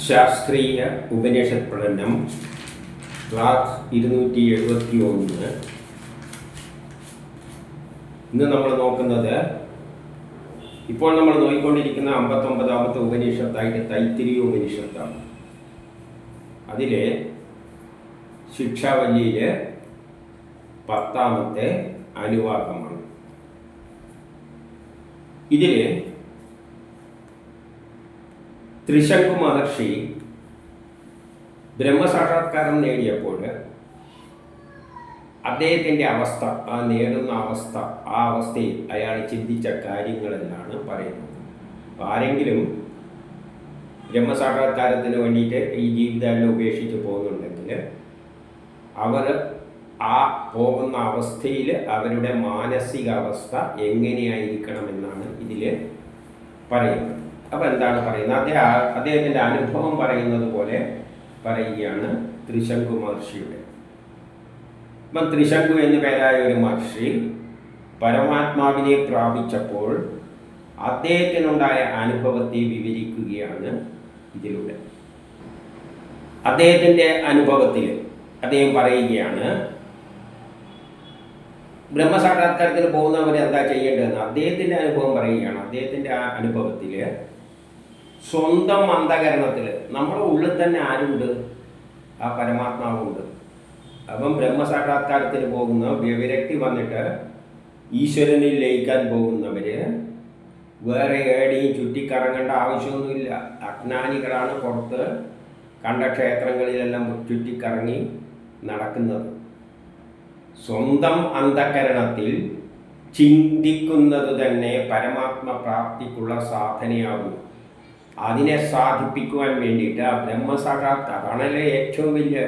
ശാസ്ത്രീയ ഉപനിഷത് പഠനം ക്ലാസ് 271. ഇന്ന് നമ്മൾ നോക്കുന്നത്, ഇപ്പോൾ നമ്മൾ നോക്കിക്കൊണ്ടിരിക്കുന്ന 59ാമത്തെ ഉപനിഷത്തായിട്ട് തൈത്തിരീയ ഉപനിഷത്താണ്. അതിലെ ശിക്ഷാവല്ലിയിലെ 10ാമത്തെ അനുവാദമാണ്. ഇതിൽ ത്രിശങ്കു മഹർഷി ബ്രഹ്മസാക്ഷാത്കാരം നേടിയപ്പോൾ അദ്ദേഹത്തിൻ്റെ അവസ്ഥ, ആ നേടുന്ന അവസ്ഥ, ആ അവസ്ഥയിൽ അയാൾ ചിന്തിച്ച കാര്യങ്ങളെന്നാണ് പറയുന്നത്. ആരെങ്കിലും ബ്രഹ്മസാക്ഷാത്കാരത്തിന് വേണ്ടിയിട്ട് ഈ ജീവിതമെല്ലാം ഉപേക്ഷിച്ച് പോകുന്നുണ്ടെങ്കിൽ അവർ ആ പോകുന്ന അവസ്ഥയിൽ അവരുടെ മാനസികാവസ്ഥ എങ്ങനെയായിരിക്കണമെന്നാണ് ഇതിൽ പറയുന്നത്. അപ്പോൾ എന്താണ് പറയുന്നത്? അദ്ദേഹത്തിൻ്റെ അനുഭവം പറയുന്നത് പോലെ പറയുകയാണ് ത്രിശങ്കു മഹർഷിയുടെ. അപ്പം ത്രിശങ്കു എന്നു പേരായ ഒരു മഹർഷി പരമാത്മാവിനെ പ്രാപിച്ചപ്പോൾ അദ്ദേഹത്തിനുണ്ടായ അനുഭവത്തെ വിവരിക്കുകയാണ് ഇതിലൂടെ. അദ്ദേഹത്തിൻ്റെ അനുഭവത്തിൽ അദ്ദേഹം പറയുകയാണ്, ബ്രഹ്മസാക്ഷാത്കാരത്തിന് പോകുന്നവർ എന്താ ചെയ്യേണ്ടതെന്ന് അദ്ദേഹത്തിൻ്റെ അനുഭവം പറയുകയാണ്. അദ്ദേഹത്തിൻ്റെ ആ അനുഭവത്തിൽ സ്വന്തം അന്ധകരണത്തിൽ നമ്മുടെ ഉള്ളിൽ തന്നെ ആരുണ്ട്? ആ പരമാത്മാവുണ്ട്. അപ്പം ബ്രഹ്മസാക്ഷാത്കാരത്തിന് പോകുന്ന വിരക്തി വന്നിട്ട് ഈശ്വരനിൽ ലയിക്കാൻ പോകുന്നവർ വേറെ എവിടെയും ചുറ്റിക്കറങ്ങേണ്ട ആവശ്യമൊന്നുമില്ല. അജ്ഞാനികളാണ് പുറത്ത് കണ്ട ക്ഷേത്രങ്ങളിലെല്ലാം ചുറ്റിക്കറങ്ങി നടക്കുന്നത്. സ്വന്തം അന്ധകരണത്തിൽ ചിന്തിക്കുന്നത് തന്നെ പരമാത്മപ്രാപ്തിക്കുള്ള സാധനയാകുന്നു. അതിനെ സാധിപ്പിക്കുവാൻ വേണ്ടിയിട്ട് ആ ബ്രഹ്മസാക്ഷാത്കാരമാണല്ലേ ഏറ്റവും വലിയ.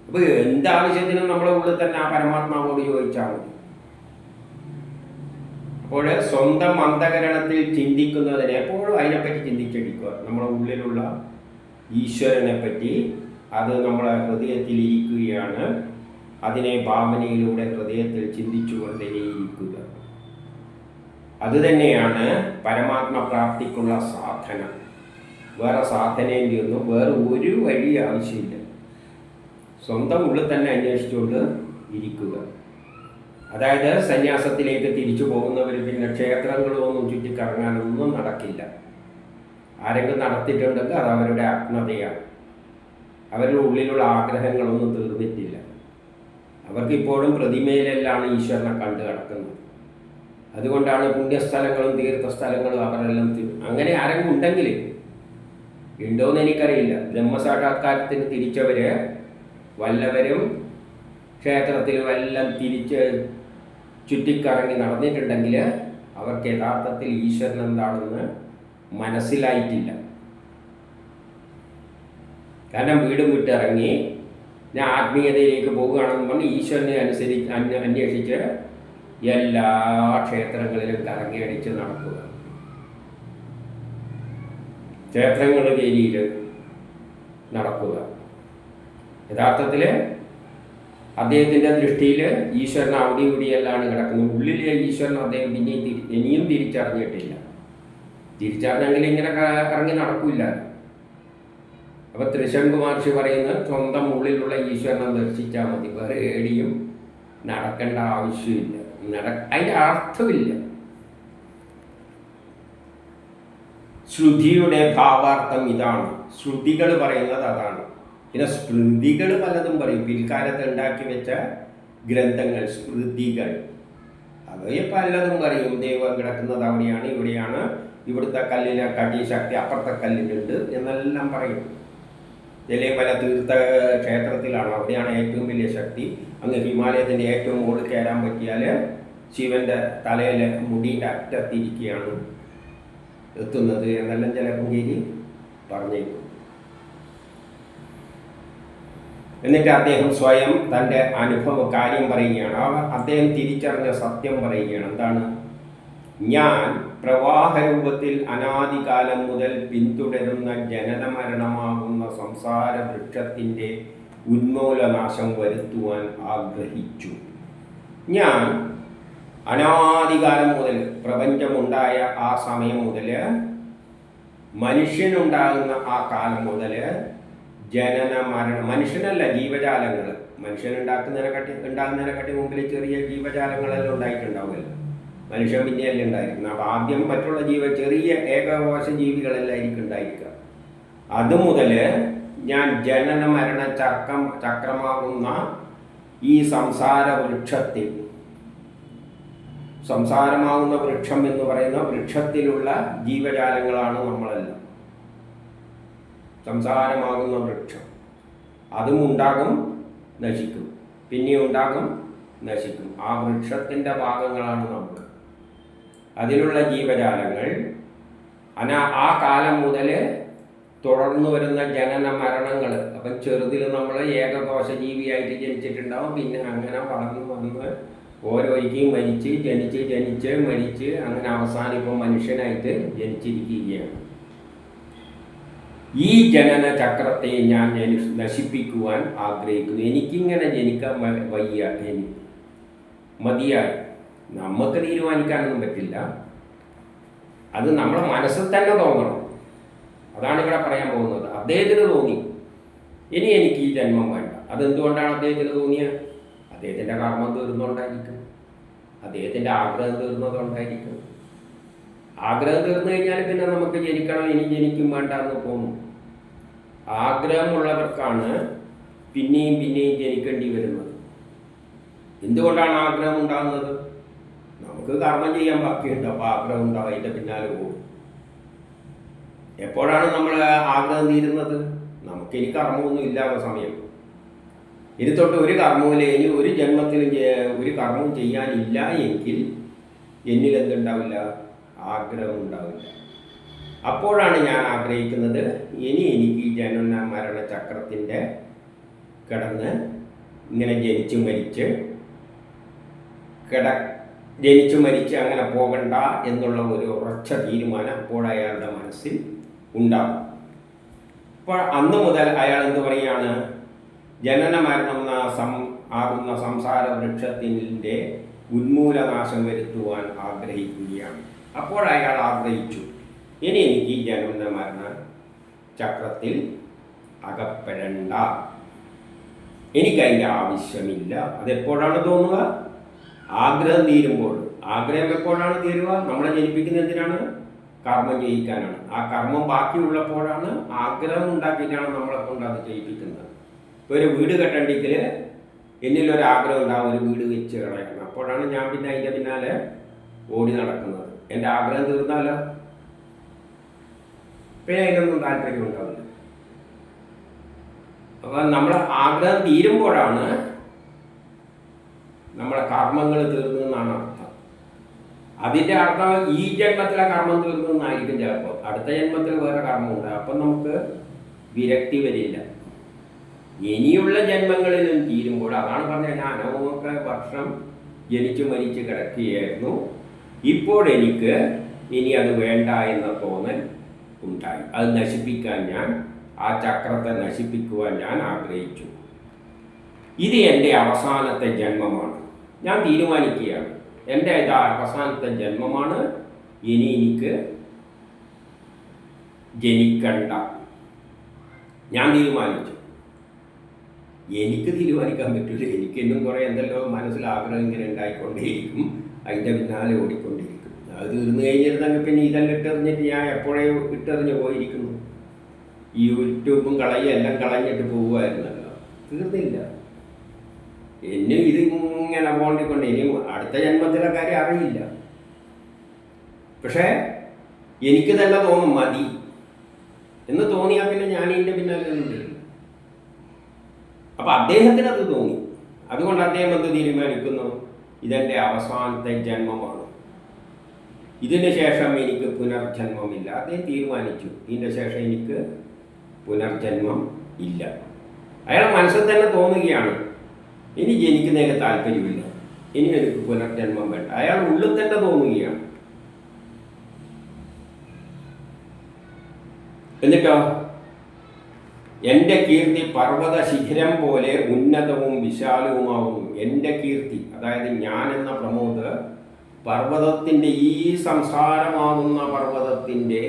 അപ്പോൾ എന്താവശ്യത്തിനും നമ്മുടെ ഉള്ളിൽ തന്നെ ആ പരമാത്മാവോട് ചോദിച്ചാൽ മതി. അപ്പോൾ സ്വന്തം അന്ധകരണത്തിൽ ചിന്തിക്കുന്നതിനെ എപ്പോഴും അതിനെപ്പറ്റി ചിന്തിച്ചടിക്കുക. നമ്മുടെ ഉള്ളിലുള്ള ഈശ്വരനെ പറ്റി അത് നമ്മളെ ഹൃദയത്തിൽ ഇരിക്കുകയാണ്. അതിനെ ഭാവനയിലൂടെ ഹൃദയത്തിൽ ചിന്തിച്ചുകൊണ്ടേയിരിക്കുക. അതുതന്നെയാണ് പരമാത്മപ്രാപ്തിക്കുള്ള സാധന. വേറെ സാധനയൊന്നും വേറെ ഒരു വഴി ആവശ്യമില്ല. സ്വന്തം ഉള്ളിൽ തന്നെ അന്വേഷിച്ചുകൊണ്ട് ഇരിക്കുക. അതായത് സന്യാസത്തിലേക്ക് തിരിച്ചു പോകുന്നവർ പിന്നെ ക്ഷേത്രങ്ങളൊന്നും ചുറ്റിക്കറങ്ങാനൊന്നും നടക്കില്ല. ആരെങ്കിലും നടത്തിയിട്ടുണ്ടെങ്കിൽ അത് അവരുടെ അജ്ഞതയാണ്. അവരുടെ ഉള്ളിലുള്ള ആഗ്രഹങ്ങളൊന്നും തീർന്നിട്ടില്ല. അവർക്കിപ്പോഴും പ്രതിമയിലെല്ലാം ഈശ്വരനെ കണ്ടു കിടക്കുന്നത്. അതുകൊണ്ടാണ് പുണ്യസ്ഥലങ്ങളും തീർത്ഥസ്ഥലങ്ങളും അവരെല്ലാം അങ്ങനെ ആരെങ്കിലും ഉണ്ടെങ്കിൽ, ഉണ്ടോയെന്ന് എനിക്കറിയില്ല. ബ്രഹ്മസാക്ഷാത്കാരത്തിന് തിരിച്ചവർ വല്ലവരും ക്ഷേത്രത്തിൽ വല്ലം ചുറ്റിക്കറങ്ങി നടന്നിട്ടുണ്ടെങ്കിൽ അവർക്ക് യഥാർത്ഥത്തിൽ ഈശ്വരൻ എന്താണെന്ന് മനസ്സിലായിട്ടില്ല. കാരണം വീടും വിട്ടിറങ്ങി ഞാൻ ആത്മീയതയിലേക്ക് പോകുകയാണെന്ന് പറഞ്ഞ് ഈശ്വരനെ അന്വേഷിച്ച് എല്ലാ ക്ഷേത്രങ്ങളിലും കറങ്ങിയടിച്ച് നടക്കുക. ക്ഷേത്രങ്ങൾ കയറിയിൽ നടക്കുക. യഥാർത്ഥത്തിൽ അദ്ദേഹത്തിൻ്റെ ദൃഷ്ടിയിൽ ഈശ്വരൻ അവിടെ ഇവിടെയെല്ലാം കിടക്കുന്നത്. ഉള്ളിലെ ഈശ്വരൻ അദ്ദേഹം ഇനിയും തിരിച്ചറിഞ്ഞിട്ടില്ല. തിരിച്ചറിഞ്ഞെങ്കിൽ ഇങ്ങനെ ഇറങ്ങി നടക്കില്ല. അപ്പോൾ ത്രിശങ്കു മഹർഷി പറയുന്നത് സ്വന്തം ഉള്ളിലുള്ള ഈശ്വരനെ ദർശിച്ചാൽ മതി, വേറെ ഏടിയും നടക്കേണ്ട ആവശ്യമില്ല. അതിൻ്റെ അർത്ഥമില്ല. ശ്രുതിയുടെ ഭാവാർത്ഥം ഇതാണ്. ശ്രുതികൾ പറയുന്നത് അതാണ്. പിന്നെ സ്മൃതികൾ പലതും പറയും. പിൽക്കാലത്ത് ഉണ്ടാക്കി വെച്ച ഗ്രന്ഥങ്ങൾ, സ്മൃതികൾ, അവയെ പലതും പറയും. ദൈവം കിടക്കുന്നത് അവിടെയാണ്, ഇവിടെയാണ്, ഇവിടുത്തെ കല്ലിനെ കാട്ടി ശക്തി അപ്പുറത്തെ കല്ലിനുണ്ട് എന്നെല്ലാം പറയും. ചില പല തീർത്ഥ ക്ഷേത്രത്തിലാണ്, അവിടെയാണ് ഏറ്റവും വലിയ ശക്തി. അങ്ങ് ഹിമാലയത്തിൻ്റെ ഏറ്റവും മുകളിൽ കയറാൻ പറ്റിയാൽ ശിവൻ്റെ തലയിൽ മുടിയുടെ അറ്റത്തിരിക്കുകയാണ് എത്തുന്നത് എന്നെല്ലാം ചില പുങ്കേരി പറഞ്ഞേക്കും. എന്നിട്ട് അദ്ദേഹം സ്വയം തൻ്റെ അനുഭവ കാര്യം പറയുകയാണ്. അദ്ദേഹം തിരിച്ചറിഞ്ഞ സത്യം പറയുകയാണ്. എന്താണ്? ഞാൻ പ്രവാഹരൂപത്തിൽ അനാദികാലം മുതൽ പിന്തുടരുന്ന ജനനമരണമാകുന്ന സംസാര വൃക്ഷത്തിൻ്റെ ഉന്മൂലനാശം വരുത്തുവാൻ ആഗ്രഹിച്ചു. ഞാൻ അനാദികാലം മുതൽ, പ്രപഞ്ചമുണ്ടായ ആ സമയം മുതൽ മനുഷ്യനുണ്ടാകുന്ന ആ കാലം മുതൽ ജനന മരണം, മനുഷ്യനല്ല ജീവജാലങ്ങൾ, ഉണ്ടാകുന്നതിനെക്കാട്ടി മുമ്പിൽ ചെറിയ ജീവജാലങ്ങളെല്ലാം ഉണ്ടായിട്ടുണ്ടാവുമല്ലോ. മനുഷ്യൻ പിന്നെയല്ലേ ഉണ്ടായിരിക്കുന്നത്. അപ്പം ആദ്യം മറ്റുള്ള ചെറിയ ഏകകോശ ജീവികളെല്ലാം ആയിരിക്കും ഉണ്ടായിരിക്കുക. അതുമുതൽ ഞാൻ ജനന മരണ ചക്രമാകുന്ന ഈ സംസാരമാകുന്ന വൃക്ഷം എന്ന് പറയുന്ന വൃക്ഷത്തിലുള്ള ജീവജാലങ്ങളാണ് നമ്മളെല്ലാം. സംസാരമാകുന്ന വൃക്ഷം അതും ഉണ്ടാകും, നശിക്കും, പിന്നെയും ഉണ്ടാകും, നശിക്കും. ആ വൃക്ഷത്തിൻ്റെ ഭാഗങ്ങളാണ് നമ്മൾ. അതിലുള്ള ജീവജാലങ്ങൾ ആ കാലം മുതൽ തുടർന്നു വരുന്ന ജനന മരണങ്ങൾ. അപ്പം ചെറുതിൽ നമ്മൾ ഏകകോശ ജീവിയായിട്ട് ജനിച്ചിട്ടുണ്ടാവും. പിന്നെ അങ്ങനെ വളർന്നു വന്ന് ഓരോരിക്കും ജനിച്ച് മരിച്ച് അങ്ങനെ അവസാനം ഇപ്പം മനുഷ്യനായിട്ട് ജനിച്ചിരിക്കുകയാണ്. ഈ ജനന ചക്രത്തെ ഞാൻ നശിപ്പിക്കുവാൻ ആഗ്രഹിക്കുന്നു. എനിക്കിങ്ങനെ ജനിക്കാൻ വയ്യ, മതിയായി. നമുക്ക് തീരുമാനിക്കാനൊന്നും പറ്റില്ല. അത് നമ്മുടെ മനസ്സിൽ തന്നെ തോന്നണം. അതാണ് ഇവിടെ പറയാൻ പോകുന്നത്. അദ്ദേഹത്തിന് തോന്നി ഇനി എനിക്ക് ഈ ജന്മം വേണ്ട. അതെന്തുകൊണ്ടാണ് അദ്ദേഹത്തിന് തോന്നിയത്? അദ്ദേഹത്തിൻ്റെ കർമ്മം തീർന്നുകൊണ്ടായിരിക്കും, അദ്ദേഹത്തിൻ്റെ ആഗ്രഹം തീർന്നതുകൊണ്ടായിരിക്കും. ആഗ്രഹം തീർന്നു കഴിഞ്ഞാൽ പിന്നെ നമുക്ക് ജനിക്കണം, ഇനി ജനിക്കും വേണ്ട എന്ന് തോന്നും. ആഗ്രഹമുള്ളവർക്കാണ് പിന്നെയും ജനിക്കേണ്ടി വരുന്നത്. എന്തുകൊണ്ടാണ് ആഗ്രഹം ഉണ്ടാകുന്നത്? നമുക്ക് കർമ്മം ചെയ്യാൻ ബാക്കിയുണ്ട്. അപ്പോൾ ആഗ്രഹം ഉണ്ടാവും, അതിൻ്റെ പിന്നാലെ പോകും. എപ്പോഴാണ് നമ്മൾ ആഗ്രഹം തീരുന്നത്? നമുക്കിനി കർമ്മമൊന്നും ഇല്ലാത്ത സമയം. ഇനി തൊട്ട് ഒരു കർമ്മവും ഇനി ഒരു ജന്മത്തിലും ഒരു കർമ്മവും ചെയ്യാനില്ല എങ്കിൽ എന്നിൽ എന്തുണ്ടാവില്ല? ആഗ്രഹം ഉണ്ടാവില്ല. അപ്പോഴാണ് ഞാൻ ആഗ്രഹിക്കുന്നത് ഇനി എനിക്ക് ഈ ജനന മരണ ചക്രത്തിൻ്റെ കിടന്ന് ഇങ്ങനെ ജനിച്ചു മരിച്ച് അങ്ങനെ പോകണ്ട എന്നുള്ള ഒരു ഉറച്ച തീരുമാനം അപ്പോഴയാളുടെ മനസ്സിൽ ഉണ്ടാകും. അപ്പോൾ അന്ന് മുതൽ അയാൾ എന്ത് പറയുകയാണ്? ജനന മരണം ആകുന്ന സംസാര വൃക്ഷത്തിൻ്റെ ഉന്മൂലനാശം വരുത്തുവാൻ ആഗ്രഹിക്കുകയാണ്. അപ്പോൾ അയാൾ ആഗ്രഹിച്ചു ഇനി എനിക്ക് ഈ ജനന മരണ ചക്രത്തിൽ അകപ്പെടേണ്ട, എനിക്കതിൻ്റെ ആവശ്യമില്ല. അതെപ്പോഴാണ് തോന്നുക? ആഗ്രഹം തീരുമ്പോൾ. ആഗ്രഹം എപ്പോഴാണ് തീരുക? നമ്മളെ ജനിപ്പിക്കുന്നത് എന്തിനാണ്? കർമ്മം ചെയ്യിക്കാനാണ്. ആ കർമ്മം ബാക്കിയുള്ളപ്പോഴാണ്, ആഗ്രഹം ഉണ്ടാക്കിയിട്ടാണ് നമ്മളെ കൊണ്ട് അത് ചെയ്യിപ്പിക്കുന്നത്. ഇപ്പോൾ ഒരു വീട് കെട്ടണ്ടെങ്കിൽ എന്നിലൊരാഗ്രഹം ഉണ്ടാവും, ഒരു വീട് വെച്ച് കളയണം. അപ്പോഴാണ് ഞാൻ പിന്നെ അതിൻ്റെ പിന്നാലെ ഓടി നടക്കുന്നത്. എൻ്റെ ആഗ്രഹം തീർന്നാലോ പിന്നെ അതിനൊന്നും താല്പര്യം ഉണ്ടാവില്ല. അപ്പം നമ്മളെ ആഗ്രഹം തീരുമ്പോഴാണ് നമ്മളെ കർമ്മങ്ങൾ തീർന്നതെന്നാണ് അർത്ഥം. അതിൻ്റെ അർത്ഥം ഈ ജന്മത്തിലെ കർമ്മം തീർന്നതെന്നായിരിക്കും ചിലപ്പോൾ. അടുത്ത ജന്മത്തിൽ വേറെ കർമ്മം ഉണ്ട്. അപ്പം നമുക്ക് വിരക്തി വരില്ല. ഇനിയുള്ള ജന്മങ്ങളിലും തീരുമ്പോൾ അതാണ് പറഞ്ഞത്, ഞാൻ അനവമൊക്കെ വർഷം ജനിച്ചു മരിച്ച് കിടക്കുകയായിരുന്നു. ഇപ്പോൾ എനിക്ക് ഇനി അത് വേണ്ട എന്ന തോന്നൽ ഉണ്ടായി. അത് നശിപ്പിക്കാൻ ആ ചക്രത്തെ നശിപ്പിക്കുവാൻ ഞാൻ ആഗ്രഹിച്ചു. ഇത് എൻ്റെ അവസാനത്തെ ജന്മമാണ്. ഞാൻ തീരുമാനിക്കുകയാണ്, എൻ്റെ ഇത് അവസാനത്തെ ജന്മമാണ്. ഇനി എനിക്ക് ജനിക്കണ്ട. ഞാൻ തീരുമാനിച്ചു. എനിക്ക് തീരുമാനിക്കാൻ പറ്റില്ല. എനിക്കെന്നും കുറേ എന്തെല്ലോ മനസ്സിൽ ആഗ്രഹം ഇങ്ങനെ ഉണ്ടായിക്കൊണ്ടേയിരിക്കും, അതിൻ്റെ പിന്നാലെ ഓടിക്കൊണ്ടിരിക്കും. അത് തീർന്നു കഴിഞ്ഞിരുന്നെങ്കിൽ പിന്നെ ഇതെല്ലാം ഇട്ടെറിഞ്ഞിട്ട് ഞാൻ എപ്പോഴേ ഇട്ടെറിഞ്ഞ് പോയിരിക്കുന്നു. ഈ യൂട്യൂബും എല്ലാം കളഞ്ഞിട്ട് പോകുമായിരുന്നല്ലോ. തീർന്നില്ല. എന്നും ഇതിങ്ങനെ പോണ്ടിക്കൊണ്ട് ഇനിയും അടുത്ത ജന്മത്തിലെ കാര്യം അറിയില്ല. പക്ഷേ എനിക്ക് തന്നെ തോന്നും മതി എന്ന് തോന്നിയാൽ പിന്നെ ഞാൻ ഇതിൻ്റെ പിന്നാലെ ഒന്നും. അപ്പം അദ്ദേഹത്തിന് അത് തോന്നി. അതുകൊണ്ട് അദ്ദേഹം എന്ത് തീരുമാനിക്കുന്നു? ഇതെൻ്റെ അവസാനത്തെ ജന്മമാണ്, ഇതിന് ശേഷം എനിക്ക് പുനർജന്മമില്ല. അദ്ദേഹം തീരുമാനിച്ചു, ഇതിൻ്റെ ശേഷം എനിക്ക് പുനർജന്മം ഇല്ല. അയാൾ മനസ്സിൽ തന്നെ തോന്നുകയാണ് ഇനി ജനിക്കുന്നതിന് താല്പര്യമില്ല, ഇനി എനിക്ക് പുനർജന്മം വേണ്ട. അയാൾ ഉള്ളിൽ തന്നെ തോന്നുകയാണ്. എന്നിട്ടോ എൻ്റെ കീർത്തി പർവ്വത ശിഖരം പോലെ ഉന്നതവും വിശാലവുമാകുന്നു. എൻ്റെ കീർത്തി, അതായത് ഞാൻ എന്ന പ്രമോദ്, പർവ്വതത്തിൻ്റെ ഈ സംസാരമാകുന്ന പർവ്വതത്തിൻ്റെ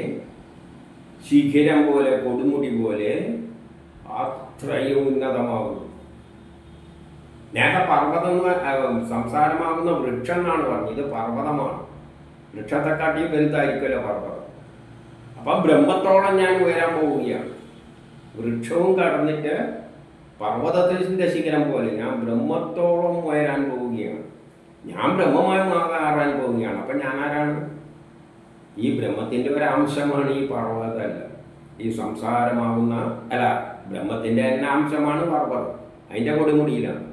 ശിഖിരം പോലെ, കൊടുമുടി പോലെ അത്രയും ഉന്നതമാകുന്നു. നേരത്തെ പർവ്വതം സംസാരമാകുന്ന വൃക്ഷം എന്നാണ് പറഞ്ഞത്, ഇത് പർവ്വതമാണ്. വൃക്ഷത്തെക്കാട്ടിയും വലുതായിരിക്കുമല്ലോ പർവ്വതം. അപ്പം ബ്രഹ്മത്തോളം ഞാൻ ഉയരാൻ പോവുകയാണ്. വൃക്ഷവും കടന്നിട്ട് പർവ്വതത്തിൻ്റെ ശിഖരം പോലെ ഞാൻ ബ്രഹ്മത്തോളം ഉയരാൻ പോവുകയാണ്. ഞാൻ ബ്രഹ്മമായി മാറാൻ പോവുകയാണ്. അപ്പം ഞാൻ ആരാണ്? ഈ ബ്രഹ്മത്തിൻ്റെ ഒരംശമാണ് ഈ പർവ്വതമല്ല, ഈ സംസാരമാകുന്ന ബ്രഹ്മത്തിൻ്റെ തന്നെ അംശമാണ് പർവ്വതം, അതിൻ്റെ കൊടുമുടിയിലാണ്.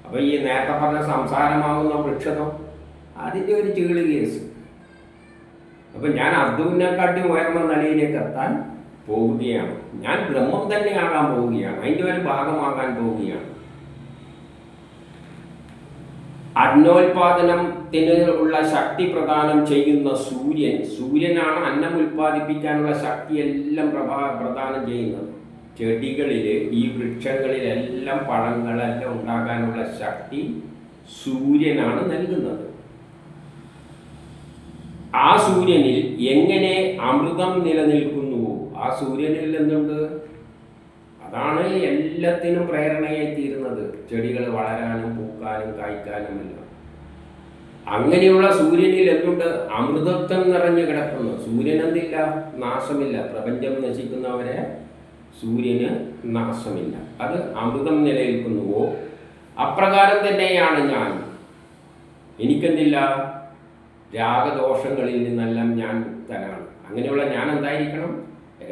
അപ്പോൾ ഈ നേരത്തെ പറഞ്ഞ സംസാരമാകുന്ന വൃക്ഷതം അതിൻ്റെ ഒരു ചീള് കേസ്. അപ്പം ഞാൻ അദ്വൈനെക്കാട്ടി ഉയർന്ന നിലയിലേക്ക് എത്താൻ പോവുകയാണ്. ഞാൻ ബ്രഹ്മം തന്നെ ആകാൻ പോവുകയാണ്, അതിൻ്റെ ഒരു ഭാഗമാകാൻ പോവുകയാണ്. അന്നോൽപാദനത്തിന് ഉള്ള ശക്തി പ്രദാനം ചെയ്യുന്ന സൂര്യനാണ് അന്നം ഉൽപ്പാദിപ്പിക്കാനുള്ള ശക്തിയെല്ലാം പ്രദാനം ചെയ്യുന്നത്. ചെടികളിൽ, ഈ വൃക്ഷങ്ങളിലെല്ലാം പഴങ്ങളെല്ലാം ഉണ്ടാകാനുള്ള ശക്തി സൂര്യനാണ് നൽകുന്നത്. ആ സൂര്യനിൽ എങ്ങനെ അമൃതം നിലനിൽക്കുന്നുവോ ആ സൂര്യനിൽ എന്തുണ്ട്? അതാണ് എല്ലാത്തിനും പ്രേരണയായി തീരുന്നത്, ചെടികൾ വളരാനും പൂക്കാനും കായ്ക്കാനും എല്ലാം. അങ്ങനെയുള്ള സൂര്യനിൽ എന്തുണ്ട്? അമൃതത്വം നിറഞ്ഞു കിടക്കുന്നു. സൂര്യൻ എന്തില്ല? നാശമില്ല. പ്രപഞ്ചം നശിക്കുന്നവരെ സൂര്യന് നാശമില്ല. അത് അമൃതം നിലനിൽക്കുന്നുവോ അപ്രകാരം തന്നെയാണ് ഞാൻ. എനിക്കെന്തില്ല? രാഗദോഷങ്ങളിൽ നിന്നെല്ലാം ഞാൻ മുക്തനാണ്. അങ്ങനെയുള്ള ഞാൻ എന്തായിരിക്കണം?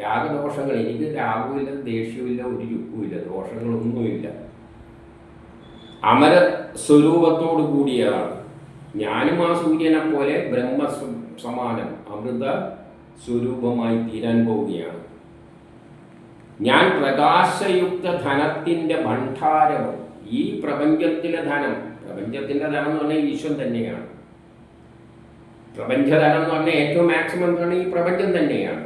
രാഗദോഷങ്ങൾ, എനിക്ക് രാഗവുമില്ല, ദേഷ്യവുമില്ല, ഒരു യുക്കുമില്ല, ദോഷങ്ങളൊന്നുമില്ല. അമര സ്വരൂപത്തോടു കൂടിയതാണ്. ഞാനും ആ സൂര്യനെ പോലെ ബ്രഹ്മ സമാനം അമൃത സ്വരൂപമായി തീരാൻ പോവുകയാണ്. ഞാൻ പ്രകാശയുക്ത ധനത്തിൻ്റെ ഭണ്ഡാരവും. ഈ പ്രപഞ്ചത്തിലെ ധനം, പ്രപഞ്ചത്തിൻ്റെ ധനം എന്ന് പറഞ്ഞാൽ ഈശ്വരൻ തന്നെയാണ്. പ്രപഞ്ചധനം എന്ന് പറഞ്ഞാൽ ഏറ്റവും മാക്സിമം എന്ന് പറഞ്ഞാൽ ഈ പ്രപഞ്ചം തന്നെയാണ്.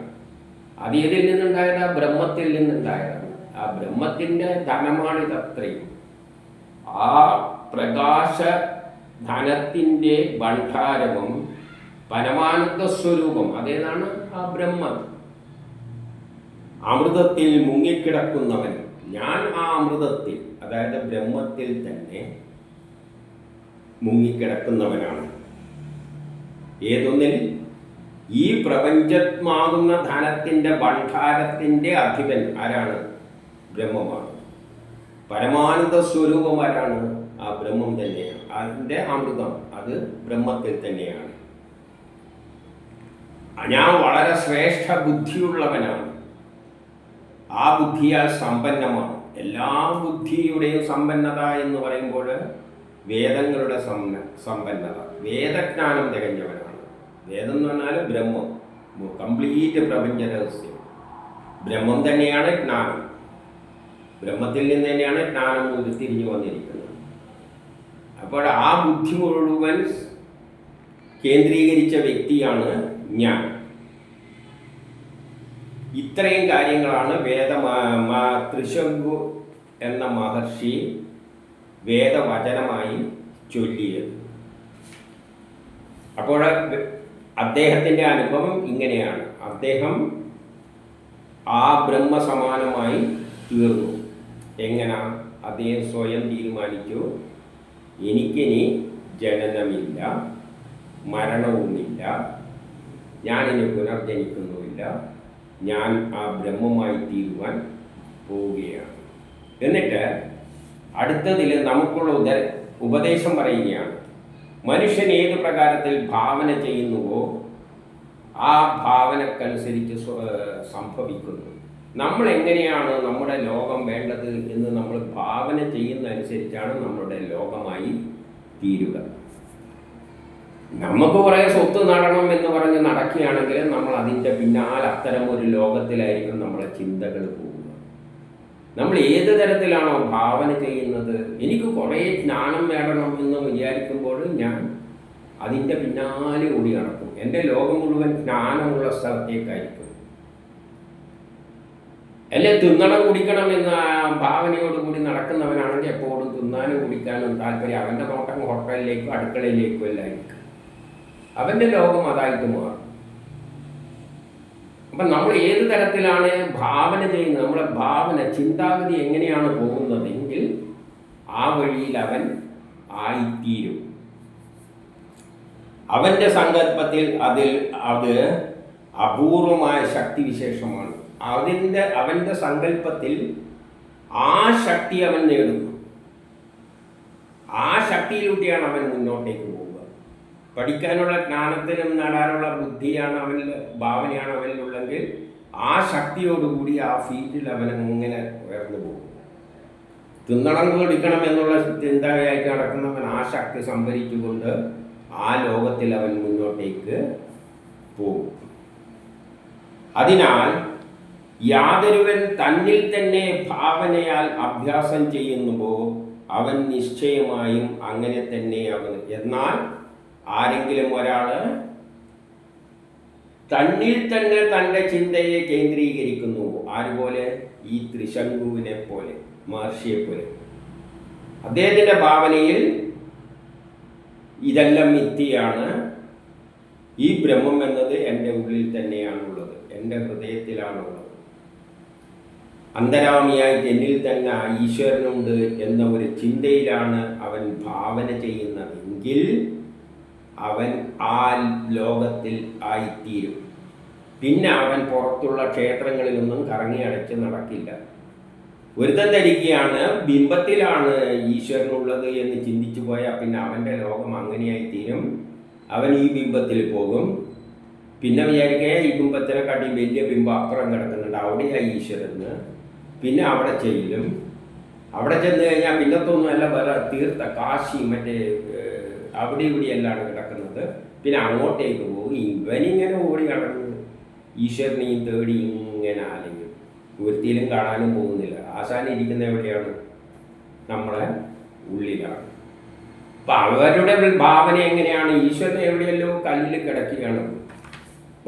അത് ഏതിൽ നിന്നുണ്ടായതാണ്? ബ്രഹ്മത്തിൽ നിന്നുണ്ടായതാണ്. ആ ബ്രഹ്മത്തിൻ്റെ ധനമാണിതത്രയും. ആ പ്രകാശ ധനത്തിൻ്റെ ഭണ്ഡാരവും പരമാനന്ദ സ്വരൂപം അതേതാണ് ആ ബ്രഹ്മം. അമൃതത്തിൽ മുങ്ങിക്കിടക്കുന്നവൻ. ഞാൻ ആ അമൃതത്തിൽ, അതായത് ബ്രഹ്മത്തിൽ തന്നെ മുങ്ങിക്കിടക്കുന്നവനാണ്. ഏതൊന്നിൽ? ഈ പ്രപഞ്ചമാകുന്ന ധനത്തിൻ്റെ ഭണ്ഡാരത്തിൻ്റെ അധിപൻ ആരാണ്? ബ്രഹ്മമാണ്. പരമാനന്ദ സ്വരൂപം ആരാണ്? ആ ബ്രഹ്മം തന്നെയാണ്. അതിൻ്റെ അമൃതം അത് ബ്രഹ്മത്തിൽ തന്നെയാണ്. ഞാൻ വളരെ ശ്രേഷ്ഠ ബുദ്ധിയുള്ളവനാണ്. ആ ബുദ്ധിയാൽ സമ്പന്നമാണ്. എല്ലാ ബുദ്ധിയുടെയും സമ്പന്നത എന്ന് പറയുമ്പോൾ വേദങ്ങളുടെ സമ്പന്നത, വേദജ്ഞാനം തികഞ്ഞവനാണ്. വേദം എന്ന് പറഞ്ഞാൽ ബ്രഹ്മം, കംപ്ലീറ്റ് പ്രപഞ്ച രഹസ്യം. ബ്രഹ്മം തന്നെയാണ് ജ്ഞാനം. ബ്രഹ്മത്തിൽ നിന്ന് തന്നെയാണ് ജ്ഞാനം ഉരുത്തിരിഞ്ഞു വന്നിരിക്കുന്നത്. അപ്പോൾ ആ ബുദ്ധി മുഴുവൻ കേന്ദ്രീകരിച്ച വ്യക്തിയാണ് ഞാൻ. ഇത്രയും കാര്യങ്ങളാണ് ത്രിശങ്കു എന്ന മഹർഷി വേദവചനമായി ചൊല്ലിയത്. അപ്പോൾ അദ്ദേഹത്തിൻ്റെ അനുഭവം ഇങ്ങനെയാണ്. അദ്ദേഹം ആ ബ്രഹ്മസമാനമായി തീർന്നു. എങ്ങനെ? അദ്ദേഹം സ്വയം തീരുമാനിച്ചു, എനിക്കിനി ജനനമില്ല, മരണവുമില്ല, ഞാനിനി പുനർജനിക്കുന്നുമില്ല, ഞാൻ ആ ബ്രഹ്മമായി തീരുവാൻ പോവുകയാണ്. എന്നിട്ട് അടുത്തതിൽ നമുക്കുള്ള ഉപദേശം പറയുകയാണ്. മനുഷ്യൻ ഏത് പ്രകാരത്തിൽ ഭാവന ചെയ്യുന്നുവോ ആ ഭാവനക്കനുസരിച്ച് സംഭവിക്കുന്നു. നമ്മൾ എങ്ങനെയാണ് നമ്മുടെ ലോകം വേണ്ടത് എന്ന് നമ്മൾ ഭാവന ചെയ്യുന്നതനുസരിച്ചാണ് നമ്മുടെ ലോകമായി തീരുക. നമുക്ക് കുറേ സ്വത്ത് നടണം എന്ന് പറഞ്ഞ് നടക്കുകയാണെങ്കിൽ നമ്മൾ അതിൻ്റെ പിന്നാലെ അത്തരം ഒരു ലോകത്തിലായിരിക്കും നമ്മളെ ചിന്തകൾ പോകുക. നമ്മൾ ഏത് തരത്തിലാണോ ഭാവന ചെയ്യുന്നത്, എനിക്ക് കുറേ ജ്ഞാനം നേടണം എന്ന് വിചാരിക്കുമ്പോൾ ഞാൻ അതിൻ്റെ പിന്നാലെ ഓടി നടക്കും. എൻ്റെ ലോകം മുഴുവൻ ജ്ഞാനമുള്ള സ്ഥലത്തേക്കായിരിക്കും. അല്ലെ തിന്നണം കുടിക്കണം എന്ന ഭാവനയോടുകൂടി നടക്കുന്നവനാണെങ്കിൽ എപ്പോഴും തിന്നാനും കുടിക്കാനും താല്പര്യം. അവൻ്റെ നോട്ടം ഹോട്ടലിലേക്കും അടുക്കളയിലേക്കും എല്ലായിരിക്കും. അവൻ്റെ ലോകം അതായിട്ട് മാറും. അപ്പം നമ്മൾ ഏത് തരത്തിലാണ് ഭാവന ചെയ്യുന്നത്, നമ്മളെ ഭാവന ചിന്താഗതി എങ്ങനെയാണ് പോകുന്നതെങ്കിൽ ആ വഴിയിൽ അവൻ ആയിത്തീരും. അവൻ്റെ സങ്കല്പത്തിൽ അത് അപൂർവമായ ശക്തിവിശേഷമാണ്. അവൻ്റെ സങ്കല്പത്തിൽ ആ ശക്തി അവൻ നേടുന്നു. ആ ശക്തിയിലൂടെയാണ് അവൻ മുന്നോട്ടേക്ക് പോവുക. പഠിക്കാനുള്ള ജ്ഞാനത്തിനും നേടാനുള്ള ബുദ്ധിയാണ് അവനിൽ, ഭാവനയാണ് അവനിലുള്ളെങ്കിൽ ആ ശക്തിയോടുകൂടി ആ ഫീൽഡിൽ അവൻ അങ്ങനെ ഉയർന്നു പോകും. തിന്നണം കുടിക്കണം എന്നുള്ള ചിന്തയായിട്ട് നടക്കുന്നവൻ ആ ശക്തി സംഭരിച്ചുകൊണ്ട് ആ ലോകത്തിൽ അവൻ മുന്നോട്ടേക്ക് പോകും. അതിനാൽ യാതൊരുവൻ തന്നിൽ തന്നെ ഭാവനയാൽ അഭ്യാസം ചെയ്യുന്നുവോ അവൻ നിശ്ചയമായും അങ്ങനെ തന്നെ അവൻ. എന്നാൽ ആരെങ്കിലും ഒരാൾ തന്നിൽ തന്നെ തൻ്റെ ചിന്തയെ കേന്ദ്രീകരിക്കുന്നു, ആരുപോലെ? ഈ ത്രിശങ്കുവിനെ പോലെ, മഹർഷിയെ പോലെ. അദ്ദേഹത്തിൻ്റെ ഭാവനയിൽ ഇതെല്ലാം മിഥ്യയാണ്, ഈ ബ്രഹ്മം എന്നത് എൻ്റെ ഉള്ളിൽ തന്നെയാണുള്ളത്, എൻ്റെ ഹൃദയത്തിലാണുള്ളത്, അന്തരാമിയായിട്ട് എന്നിൽ തന്നെ ഈശ്വരനുണ്ട് എന്ന ഒരു ചിന്തയിലാണ് അവൻ ഭാവന ചെയ്യുന്നതെങ്കിൽ അവൻ ആ ലോകത്തിൽ ആയിത്തീരും. പിന്നെ അവൻ പുറത്തുള്ള ക്ഷേത്രങ്ങളിലൊന്നും കറങ്ങി അടച്ച് നടക്കില്ല. ഒരുത്തൻ ധരിക്കുകയാണ് ബിംബത്തിലാണ് ഈശ്വരനുള്ളത് എന്ന് ചിന്തിച്ചു പോയാൽ പിന്നെ അവൻ്റെ ലോകം അങ്ങനെയായിത്തീരും. അവൻ ഈ ബിംബത്തിൽ പോകും. പിന്നെ വിചാരിക്കുക ഈ ബിംബത്തിനെ കാട്ടി വലിയ ബിംബം അപ്പുറം കിടക്കുന്നുണ്ട്, അവിടെയാണ് ഈശ്വരന്. പിന്നെ അവിടെ ചെല്ലും. അവിടെ ചെന്ന് കഴിഞ്ഞാൽ പിന്നത്തൊന്നുമല്ല, വേറെ തീർത്ഥ കാശി മറ്റേ അവിടെ ഇവിടെയെല്ലാം കിടക്കുന്നത്. പിന്നെ അങ്ങോട്ടേക്ക് പോകും. ഇവനിങ്ങനെ ഓടി നടന്ന് ഈശ്വരനെയും തേടി ഇങ്ങനെ ആലെങ്കിലും ഒരുത്തിയിലും കാണാനും പോകുന്നില്ല. ആശാൻ ഇരിക്കുന്ന എവിടെയാണ്? നമ്മളെ ഉള്ളിലാണ്. അപ്പം അവരുടെ ഭാവന എങ്ങനെയാണ്? ഈശ്വരൻ എവിടെയല്ലോ കല്ലിൽ കിടക്കുകയാണ്.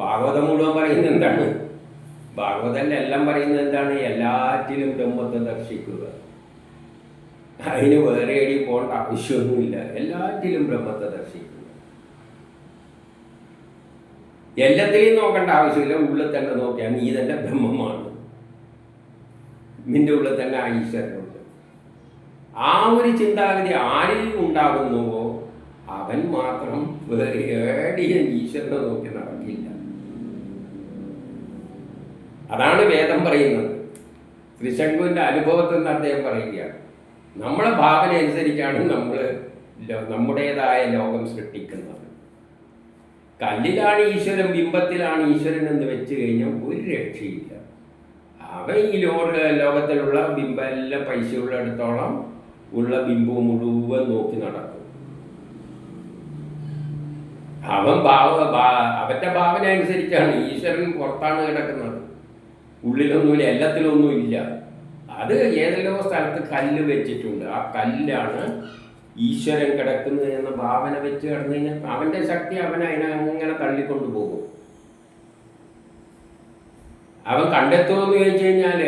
ഭാഗവതം മുഴുവൻ പറയുന്നത് എന്താണ്? ഭാഗവതൻ്റെ എല്ലാം പറയുന്നത് എന്താണ്? എല്ലാറ്റിലും ബ്രഹ്മത്തെ ദർശിക്കുക. അതിന് വേറെ എടി പോകേണ്ട ആവശ്യമൊന്നുമില്ല. എല്ലാറ്റിലും ബ്രഹ്മത്തെ ദർശിക്കുക. എല്ലാത്തിനെയും നോക്കേണ്ട ആവശ്യമില്ല. ഉള്ളിൽ തന്നെ നോക്കിയാൽ നീ തന്നെ ബ്രഹ്മമാണ്, നിന്റെ ഉള്ളിൽ തന്നെ ആ ഈശ്വരനുണ്ട്. ആ ഒരു ചിന്താഗതി ആരിൽ ഉണ്ടാകുന്നുവോ അവൻ മാത്രം വേറെ ഏടിയും ഈശ്വരനെ നോക്കി നടക്കില്ല. അതാണ് വേദം പറയുന്നത്. ത്രിശങ്കുവിൻ്റെ അനുഭവത്തിൽ നിന്ന് അദ്ദേഹം പറയുകയാണ്, നമ്മളെ ഭാവന അനുസരിച്ചാണ് നമ്മൾ നമ്മുടേതായ ലോകം സൃഷ്ടിക്കുന്നത്. കല്ലിലാണ് ഈശ്വരൻ, ബിംബത്തിലാണ് ഈശ്വരൻ എന്ന് വെച്ച് കഴിഞ്ഞാൽ ഒരു രക്ഷയില്ല. അവൻ ഈ ലോകത്തിലുള്ള ബിംബം എല്ലാം പൈസയുള്ള അടുത്തോളം ഉള്ള ബിംബം മുഴുവൻ നോക്കി നടക്കും. അവൻ്റെ ഭാവന അനുസരിച്ചാണ്. ഈശ്വരൻ പുറത്താണ് കിടക്കുന്നത്, ഉള്ളിലൊന്നുമില്ല, എല്ലാത്തിലൊന്നുമില്ല. അത് ഏതെല്ലോ സ്ഥലത്ത് കല്ല് വെച്ചിട്ടുണ്ട്. ആ കല്ലാണ് ഈശ്വരൻ കിടക്കുന്നത് എന്ന ഭാവന വെച്ച് കിടന്നു കഴിഞ്ഞാൽ അവൻ്റെ ശക്തി അവനെ അങ്ങനെ തള്ളിക്കൊണ്ടു പോകും. അവൻ കണ്ടെത്തുമെന്ന് ചോദിച്ചു കഴിഞ്ഞാൽ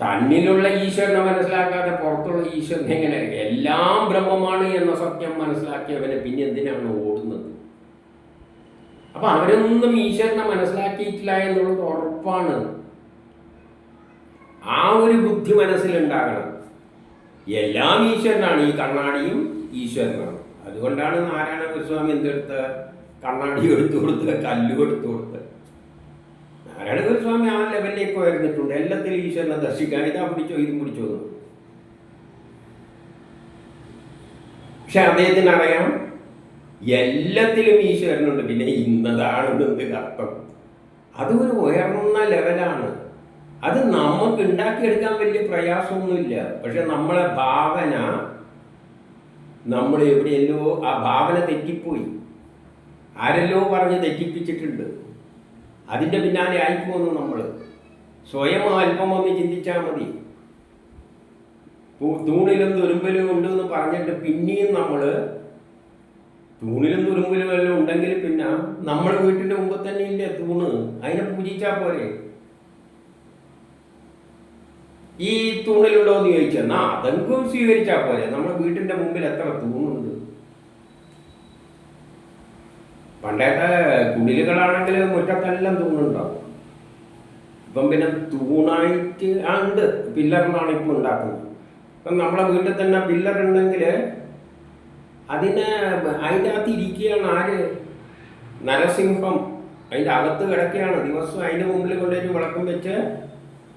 തന്നിലുള്ള ഈശ്വരനെ മനസ്സിലാക്കാതെ പുറത്തുള്ള ഈശ്വരനെ എങ്ങനെ? എല്ലാം ബ്രഹ്മമാണ് എന്ന സത്യം മനസ്സിലാക്കിയവനെ പിന്നെ എന്തിനാണ് ഓടുന്നത്? അപ്പം അവരൊന്നും ഈശ്വരനെ മനസ്സിലാക്കിയിട്ടില്ല എന്നുള്ളത് ഉറപ്പാണ്. ആ ഒരു ബുദ്ധി മനസ്സിലുണ്ടാകണം. എല്ലാം ഈശ്വരനാണ്, ഈ കണ്ണാടിയും ഈശ്വരനാണ്. അതുകൊണ്ടാണ് നാരായണ ഗുരുസ്വാമി എന്തെടുത്ത് കണ്ണാടി എടുത്തു കൊടുത്ത്, കല്ലും എടുത്തു കൊടുത്ത്. നാരായണ ഗുരുസ്വാമി ആ ലെവലിലേക്ക് വരുന്നിട്ടുണ്ട്. എല്ലാത്തിലും ഈശ്വരനെ ദർശിക്കാൻ ഇതാ പിടിച്ചോ ഇതും പിടിച്ചോ. പക്ഷെ അദ്ദേഹത്തിന് അറിയാം എല്ലാത്തിലും ഈശ്വരനുണ്ട്. പിന്നെ ഇന്നതാണെന്നത് അർത്ഥം. അതൊരു ഉയർന്ന ലെവലാണ്. അത് നമുക്ക് ഉണ്ടാക്കിയെടുക്കാൻ വലിയ പ്രയാസമൊന്നുമില്ല. പക്ഷെ നമ്മളെ ഭാവന, നമ്മൾ എവിടെയല്ലോ ആ ഭാവന തെറ്റിപ്പോയി. ആരെല്ലോ പറഞ്ഞ് തെറ്റിപ്പിച്ചിട്ടുണ്ട്. അതിൻ്റെ പിന്നാലെ ആയിപ്പോന്നു നമ്മൾ. സ്വയം അല്പം ഒന്ന് ചിന്തിച്ചാൽ മതി. തൂണിലും തുരുമ്പിലും ഉണ്ടെന്ന് പറഞ്ഞിട്ട് പിന്നെയും നമ്മൾ തൂണിലും തുരുമ്പിലും എല്ലാം ഉണ്ടെങ്കിൽ പിന്നെ നമ്മൾ വീട്ടിൻ്റെ മുമ്പ് തന്നെ ഇല്ലേ തൂണ്, അതിനെ പൂജിച്ചാൽ പോരെ. ഈ തൂണിലുണ്ടോ എന്ന് ചോദിച്ചാൽ എന്നാ അതെങ്കിലും സ്വീകരിച്ചാൽ പോരെ. നമ്മുടെ വീട്ടിൻ്റെ മുമ്പിൽ എത്ര തൂണുണ്ട്. പണ്ടത്തെ കുടിലുകളാണെങ്കിൽ മുറ്റത്തെല്ലാം തൂണുണ്ടാവും. ഇപ്പം പിന്നെ തൂണായിട്ട് ഉണ്ട്, പില്ലറിനാണ് ഇപ്പം ഉണ്ടാക്കുന്നത്. ഇപ്പം നമ്മളെ വീട്ടിൽ തന്നെ പില്ലർ ഉണ്ടെങ്കിൽ അതിന് അതിൻ്റെ അകത്ത് ഇരിക്കുകയാണ് ആര്? നരസിംഹം അതിൻ്റെ അകത്ത് കിടക്കുകയാണ്. ദിവസം അതിൻ്റെ മുമ്പിൽ കൊണ്ടൊരു വിളക്കം വെച്ച്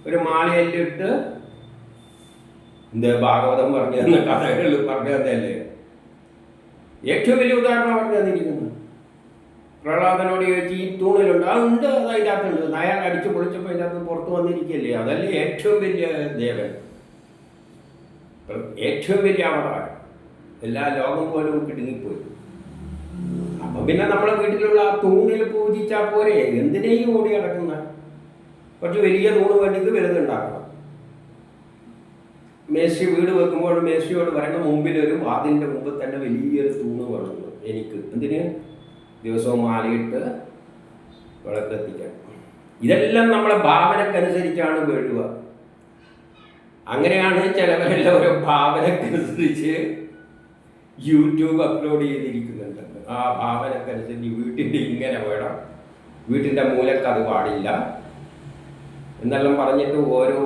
ഒരു മാലയെല്ലാം ഇട്ട് ഭാഗവതം പറഞ്ഞു തന്ന കഥകൾ പറഞ്ഞു തന്നല്ലേ ഏറ്റവും വലിയ ഉദാഹരണം പറഞ്ഞു തന്നിരിക്കുന്നു. പ്രഹ്ലാദനോട് ചോദിച്ചു ഈ തൂണിലുണ്ട്, ഉണ്ട്, അത് അതിൻ്റെ അകത്തുണ്ട്. അയാൾ അടിച്ചു പൊളിച്ചപ്പോൾ അതിൻ്റെ അകത്ത് പുറത്ത് വന്നിരിക്കുകയല്ലേ. അതല്ലേ ഏറ്റവും വലിയ ദേവൻ, ഏറ്റവും വലിയ അവതാരം. എല്ലാ ലോകം പോലും കിടുങ്ങിപ്പോയി. അപ്പം പിന്നെ നമ്മളെ വീട്ടിലുള്ള ആ തൂണിൽ പൂജിച്ചാൽ പോരെ, എന്തിനേയും ഓടി കിടക്കുന്ന കുറച്ച് വലിയ തൂണ് വേണ്ടിക്ക് വലുതുണ്ടാക്കണം. മേശി വീട് വെക്കുമ്പോൾ മേശിയോട് പറയണം മുമ്പിലൊരു വാതിൻ്റെ മുമ്പ് തന്നെ വലിയൊരു തൂണ് വേണമെന്ന്. എനിക്ക് എന്തിന്? ദിവസവും മാലയിട്ട് വിളക്കെത്തിക്കാൻ. ഇതെല്ലാം നമ്മളെ ഭാവനക്കനുസരിച്ചാണ് വീഴുക. അങ്ങനെയാണ് ചിലവരെല്ലാം ഓരോ ഭാവനക്കനുസരിച്ച് യൂട്യൂബ് അപ്ലോഡ് ചെയ്തിരിക്കുന്നുണ്ട്. ആ ഭാവനക്കനുസരിച്ച് വീട്ടിൻ്റെ ഇങ്ങനെ വേണം, വീട്ടിൻ്റെ മൂലക്ക് അത് പാടില്ല എന്നെല്ലാം പറഞ്ഞിട്ട് ഓരോ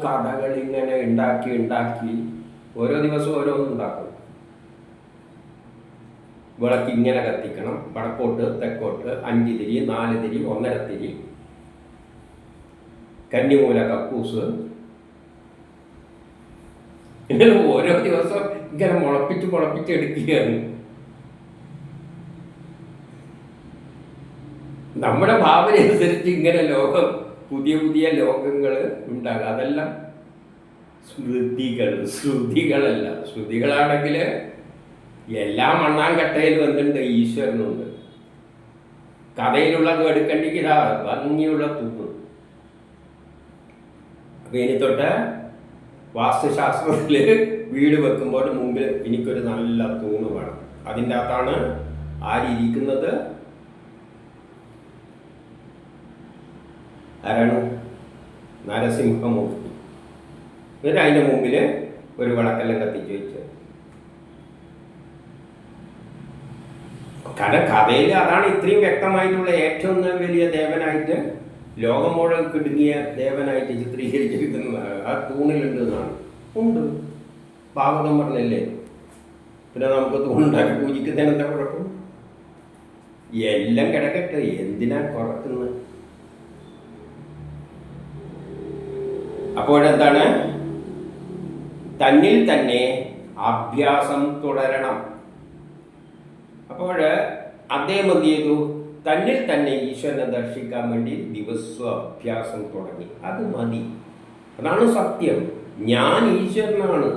കഥകൾ ഇങ്ങനെ ഉണ്ടാക്കി ഓരോ ദിവസവും ഓരോന്നുണ്ടാക്കും. വിളക്ക് ഇങ്ങനെ കത്തിക്കണം, വടക്കോട്ട് തെക്കോട്ട് 5 തിരി 4 തിരി 1.5 തിരി, കന്നിമൂല കക്കൂസ്, ഇങ്ങനെ ഓരോ ദിവസം ഇങ്ങനെ മുളപ്പിച്ചെടുക്കുകയാണ്. നമ്മുടെ ഭാവന അനുസരിച്ച് ഇങ്ങനെ ലോകം പുതിയ ലോകങ്ങൾ ഉണ്ടാകുക. അതെല്ലാം ശ്രുതികളല്ല. ശ്രുതികളാണെങ്കിൽ എല്ലാ മണ്ണാങ്കട്ടയിൽ വന്നിട്ടുണ്ട്, ഈശ്വരനുണ്ട്. കഥയിലുള്ളത് എടുക്കണ്ടെങ്കിൽ ഇതാ ഭംഗിയുള്ള തൂണ്. അപ്പം ഇനി തൊട്ട് വാസ്തുശാസ്ത്രത്തിൽ വീട് വെക്കുമ്പോൾ മുമ്പിൽ എനിക്കൊരു നല്ല തൂണ് വേണം. അതിൻ്റെ അകത്താണ് ആരിയിരിക്കുന്നത്? ആരാണ്? നരസിംഹമൂർത്തി. എന്നിട്ട് അതിൻ്റെ മുമ്പിൽ ഒരു വിളക്കെല്ലാം കത്തിച്ച് വെച്ച്. കഥയിൽ അതാണ് ഇത്രയും വ്യക്തമായിട്ടുള്ള ഏറ്റവും വലിയ ദേവനായിട്ട്, ലോകം മുഴുവൻ കിടുങ്ങിയ ദേവനായിട്ട് ചിത്രീകരിച്ചിരിക്കുന്നത് ആ തൂണിലുണ്ട് എന്നാണ്. ഉണ്ട്, ഭാഗവതം പറഞ്ഞല്ലേ. പിന്നെ നമുക്ക് തൂണുണ്ടാക്കി പൂജിക്കുന്നതിന് എന്താ കുഴപ്പം? എല്ലാം കിടക്കട്ടെ, എന്തിനാ കുറക്കുന്നത്? അപ്പോഴെന്താണ്? തന്നിൽ തന്നെ അഭ്യാസം തുടരണം. അപ്പോൾ അദ്ദേഹം എന്ത് ചെയ്തു? തന്നിൽ തന്നെ ഈശ്വരനെ ദർശിക്കാൻ വേണ്ടി ദിവസവും അഭ്യാസം തുടങ്ങി. അത് മതി, അതാണ് സത്യം. ഞാൻ ഈശ്വരനാണ്,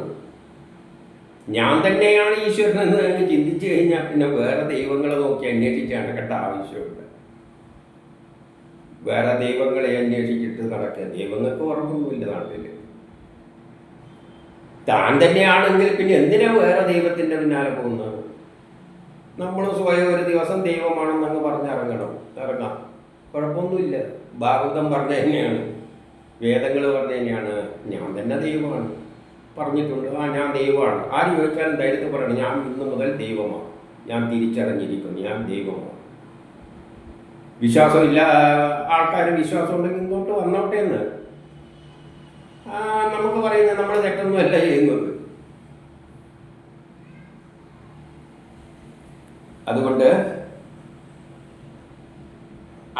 ഞാൻ തന്നെയാണ് ഈശ്വരൻ എന്ന് ചിന്തിച്ചു കഴിഞ്ഞാൽ പിന്നെ വേറെ ദൈവങ്ങളെ നോക്കി അന്വേഷിച്ച് നടക്കേണ്ട ആവശ്യമുണ്ട്. വേറെ ദൈവങ്ങളെ അന്വേഷിച്ചിട്ട് നടക്കുക. ദൈവങ്ങൾക്ക് ഉറപ്പൊന്നുമില്ല നാട്ടിൽ. താൻ തന്നെയാണെങ്കിൽ പിന്നെ എന്തിനാ വേറെ ദൈവത്തിൻ്റെ പിന്നാലെ പോകുന്നത്? നമ്മൾ സ്വയം ഒരു ദിവസം ദൈവമാണെന്നങ്ങ് ഇറങ്ങാം, കുഴപ്പമൊന്നുമില്ല. ഭാഗവതം പറഞ്ഞ തന്നെയാണ്, വേദങ്ങൾ പറഞ്ഞ തന്നെയാണ്, ഞാൻ തന്നെ ദൈവമാണ് പറഞ്ഞിട്ടുണ്ട്. ഞാൻ ദൈവമാണ്. ആര് ചോദിച്ചാലും ധൈര്യത്തിൽ പറയണം, ഞാൻ ഇന്ന് മുതൽ ദൈവമാണ്, ഞാൻ തിരിച്ചറിഞ്ഞിരിക്കുന്നു, ഞാൻ ദൈവമാണ്. വിശ്വാസമില്ല ആൾക്കാർ വിശ്വാസം ഉണ്ടെങ്കിൽ ഇങ്ങോട്ട് വന്നോട്ടെ എന്ന് നമുക്ക് പറയുന്നത് നമ്മൾ തെറ്റൊന്നുമല്ല ചെയ്യുന്നത്. അതുകൊണ്ട്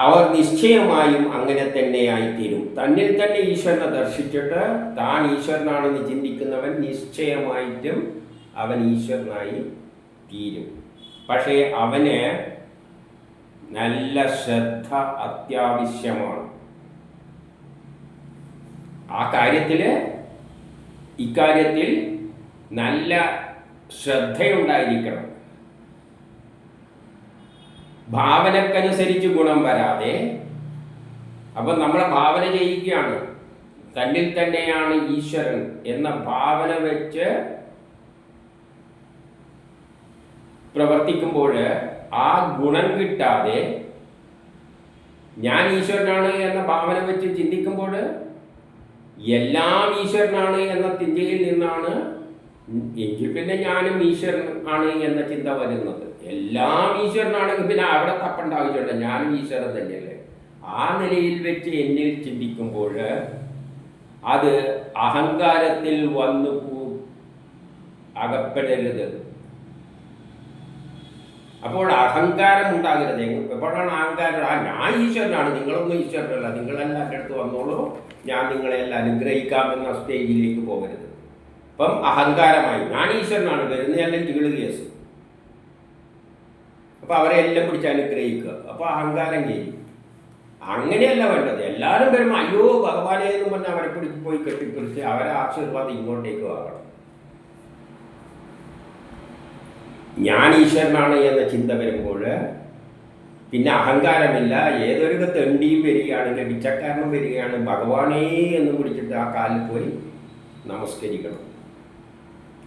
അവർ നിശ്ചയമായും അങ്ങനെ തന്നെയായിത്തീരും. തന്നിൽ തന്നെ ഈശ്വരനെ ദർശിച്ചിട്ട് താൻ ഈശ്വരനാണെന്ന് ചിന്തിക്കുന്നവൻ നിശ്ചയമായിട്ടും അവൻ ഈശ്വരനായി തീരും. പക്ഷേ അവന് നല്ല ശ്രദ്ധ അത്യാവശ്യമാണ്. ഇക്കാര്യത്തിൽ നല്ല ശ്രദ്ധയുണ്ടായിരിക്കണം. ഭാവനക്കനുസരിച്ച് ഗുണം വരാതെ, അപ്പം നമ്മളെ ഭാവന ചെയ്യിക്കുകയാണ്, തന്നിൽ തന്നെയാണ് ഈശ്വരൻ എന്ന ഭാവന വെച്ച് പ്രവർത്തിക്കുമ്പോൾ ആ ഗുണം കിട്ടാതെ ഞാൻ ഈശ്വരനാണ് എന്ന ഭാവന വെച്ച് ചിന്തിക്കുമ്പോൾ എല്ലാം ഈശ്വരനാണ് എന്ന ചിന്തയിൽ നിന്നാണ് എങ്കിൽ പിന്നെ ഞാനും ഈശ്വരൻ ആണ് എന്ന ചിന്ത വരുന്നത്. എല്ലാം ഈശ്വരനാണെങ്കിൽ പിന്നെ അവിടെ തപ്പേണ്ട ആവശ്യമുണ്ട്. ഞാനും ഈശ്വരൻ തന്നെയല്ലേ. ആ നിലയിൽ വെച്ച് എന്നിൽ ചിന്തിക്കുമ്പോൾ അത് അഹങ്കാരത്തിൽ വന്നു അകപ്പെടരുത്. അപ്പോൾ അഹങ്കാരം ഉണ്ടാകരുത്. എപ്പോഴാണ് അഹങ്കാരം? ഞാൻ ഈശ്വരനാണ്, നിങ്ങളൊന്നും ഈശ്വരനല്ല, നിങ്ങളെല്ലാം എൻ്റെ അടുത്ത് വന്നോളൂ, ഞാൻ നിങ്ങളെല്ലാം അനുഗ്രഹിക്കാമെന്ന സ്റ്റേജിലേക്ക് പോകരുത്. അപ്പം അഹങ്കാരമായി ഞാൻ ഈശ്വരനാണ്, വരുന്നതെല്ലാം ചീള് കേസ്. അപ്പം അവരെ എല്ലാം പിടിച്ച് അനുഗ്രഹിക്കുക. അപ്പോൾ അഹങ്കാരം ചെയ്യും. അങ്ങനെയല്ല വേണ്ടത്. എല്ലാവരും വരുമ്പോൾ അയ്യോ ഭഗവാനെ എന്ന് പറഞ്ഞാൽ അവരെ പിടിച്ച് പോയി കെട്ടിപ്പിടിച്ച് അവരെ ആശീർവാദം ഇങ്ങോട്ടേക്ക് ആകണം. ഞാൻ ഈശ്വരനാണ് എന്ന ചിന്ത വരുമ്പോൾ പിന്നെ അഹങ്കാരമില്ല. ഏതൊരു തെണ്ടിയും വരികയാണെങ്കിൽ പിച്ചക്കാരനും വരികയാണ്, ഭഗവാനേ എന്ന് പിടിച്ചിട്ട് ആ കാലിൽ പോയി നമസ്കരിക്കണം.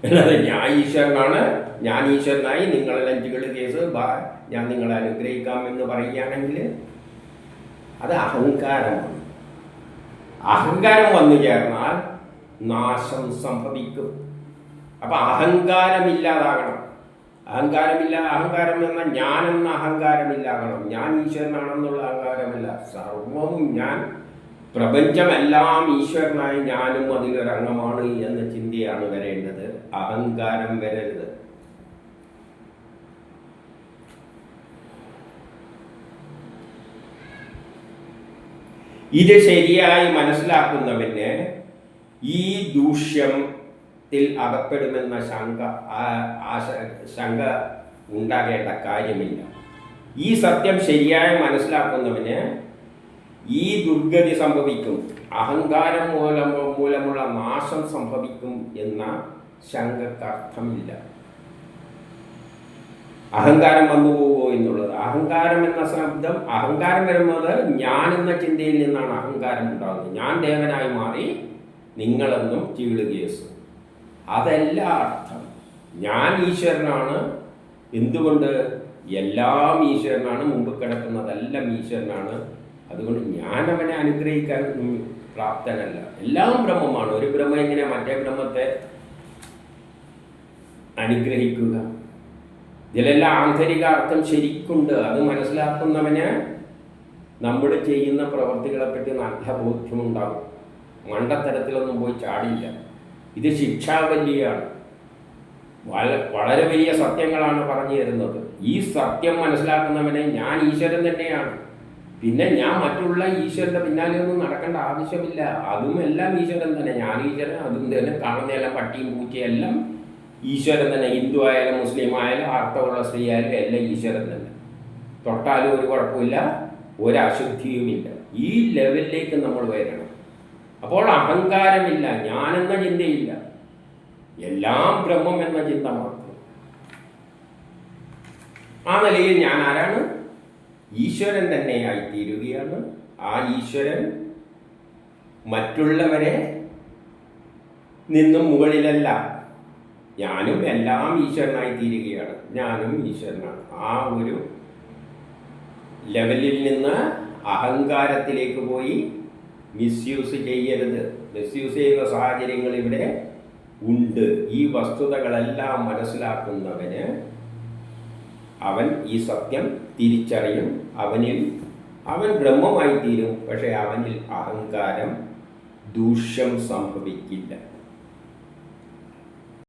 അല്ലാതെ ഞാൻ ഈശ്വരനാണ്, ഞാൻ ഈശ്വരനായി നിങ്ങളെല്ലാം അഞ്ചുകൾ കേസ് ഞാൻ നിങ്ങളെ അനുഗ്രഹിക്കാമെന്ന് പറയുകയാണെങ്കിൽ അത് അഹങ്കാരമാണ്. അഹങ്കാരം വന്നു ചേർന്നാൽ നാശം സംഭവിക്കും. അപ്പം അഹങ്കാരമില്ലാതാകണം. അഹങ്കാരം എന്ന ഞാനെന്ന അഹങ്കാരമില്ലാകണം. ഞാൻ ഈശ്വരനാണെന്നുള്ള അഹങ്കാരമല്ല. സർവവും ഞാൻ, പ്രപഞ്ചമെല്ലാം ഈശ്വരനായി ഞാനും അതിലൊരംഗമാണ് എന്ന ചിന്തയാണ് വരേണ്ടത്. അഹങ്കാരം വരരുത്. ഇത് ശരിയായി മനസ്സിലാക്കുന്നവന് ഈ ദൂഷ്യത്തിൽ അകപ്പെടുമെന്ന ശങ്ക ഉണ്ടാകേണ്ട കാര്യമില്ല. ഈ സത്യം ശരിയായി മനസ്സിലാക്കുന്നവന് ഈ ദുർഗതി സംഭവിക്കും, അഹങ്കാരം മൂലമുള്ള നാശം സംഭവിക്കും എന്ന ശങ്കക്കർത്ഥമില്ല. അഹങ്കാരം വന്നു പോകുമോ എന്നുള്ളത്. അഹങ്കാരം എന്ന ശബ്ദം, അഹങ്കാരം വരുന്നത് ഞാൻ എന്ന ചിന്തയിൽ നിന്നാണ് അഹങ്കാരം ഉണ്ടാകുന്നത്. ഞാൻ ദേവനായി മാറി, നിങ്ങളെന്നും ചീള് കേസ്. അതല്ല അർത്ഥം. ഞാൻ ഈശ്വരനാണ്. എന്തുകൊണ്ട്? എല്ലാം ഈശ്വരനാണ്, മുമ്പ് കിടക്കുന്നതെല്ലാം ഈശ്വരനാണ്. അതുകൊണ്ട് ഞാൻ അവനെ അനുഗ്രഹിക്കാൻ പ്രാപ്തനല്ല. എല്ലാം ബ്രഹ്മമാണ്. ഒരു ബ്രഹ്മം എങ്ങനെ മറ്റേ ബ്രഹ്മത്തെ അനുഗ്രഹിക്കുക? ഇതിലെല്ലാം ആന്തരിക അർത്ഥം ശരിക്കുണ്ട്. അത് മനസ്സിലാക്കുന്നവന് നമ്മൾ ചെയ്യുന്ന പ്രവൃത്തികളെപ്പറ്റി നല്ല ബോധ്യമുണ്ടാകും. മണ്ടത്തരത്തിലൊന്നും പോയി ചാടില്ല. ഇത് ശിക്ഷാവല്ലിയാണ്. വളരെ വലിയ സത്യങ്ങളാണ് പറഞ്ഞു തരുന്നത്. ഈ സത്യം മനസ്സിലാക്കുന്നവനെ ഞാൻ ഈശ്വരൻ തന്നെയാണ്, പിന്നെ ഞാൻ മറ്റുള്ള ഈശ്വരൻ്റെ പിന്നാലെ ഒന്നും നടക്കേണ്ട ആവശ്യമില്ല. അതും എല്ലാം ഈശ്വരൻ തന്നെ. ഞാൻ ഈശ്വരൻ, അതും തന്നെ. കാണുന്നതെല്ലാം പട്ടിയും പൂച്ചയും എല്ലാം ഈശ്വരൻ തന്നെ. ഹിന്ദു ആയാലും മുസ്ലിം ആയാലും അർത്ഥമുള്ള സ്ത്രീ ആയാലും എല്ലാം ഈശ്വരൻ തന്നെ. തൊട്ടാലും ഒരു കുഴപ്പമില്ല, ഒരശുദ്ധിയുമില്ല. ഈ ലെവലിലേക്ക് നമ്മൾ വരണം. അപ്പോൾ അഹങ്കാരമില്ല, ഞാനെന്ന ചിന്തയില്ല, എല്ലാം ബ്രഹ്മം എന്ന ചിന്ത മാത്രം. ആ നിലയിൽ ഞാൻ ആരാണ്? ഈശ്വരൻ തന്നെയായി തീരുകയാണ്. ആ ഈശ്വരൻ മറ്റുള്ളവരെ നിന്നും മുകളിലല്ല. ഞാനും എല്ലാം ഈശ്വരനായി തീരുകയാണ്. ഞാനും ഈശ്വരനാണ്. ആ ഒരു ലെവലിൽ നിന്ന് അഹങ്കാരത്തിലേക്ക് പോയി മിസ്യൂസ് ചെയ്യരുത്. മിസ്യൂസ് ചെയ്യുന്ന സാഹചര്യങ്ങൾ ഇവിടെ ഉണ്ട്. ഈ വസ്തുതകളെല്ലാം മനസ്സിലാക്കുന്നവന് അവൻ ഈ സത്യം തിരിച്ചറിയും. അവൻ ബ്രഹ്മമായി തീരും. പക്ഷെ അവനിൽ അഹങ്കാരം, ദൂഷ്യം സംഭവിക്കില്ല.